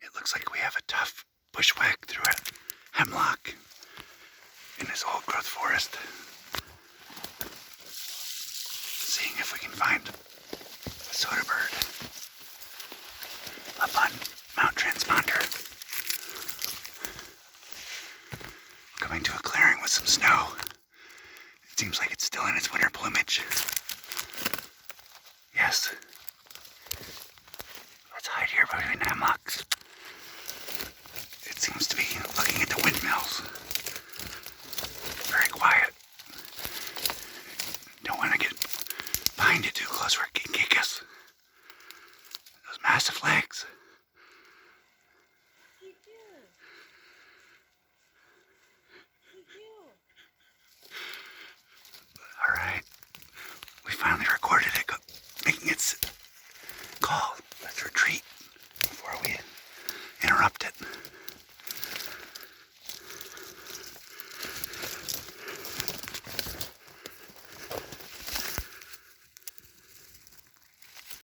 It looks like we have a tough bushwhack through a hemlock in this old growth forest. Seeing if we can find a SOTA Bird up on Mount Transponder. Coming to a clearing with some snow. It seems like it's still in its winter plumage. Yes. Let's hide here between the hemlocks. It seems to be looking at the windmills. Very quiet. Don't want to get behind it too close where it can kick us. Those massive legs. Alright. We finally recorded it making its call. Let's retreat before we interrupt it.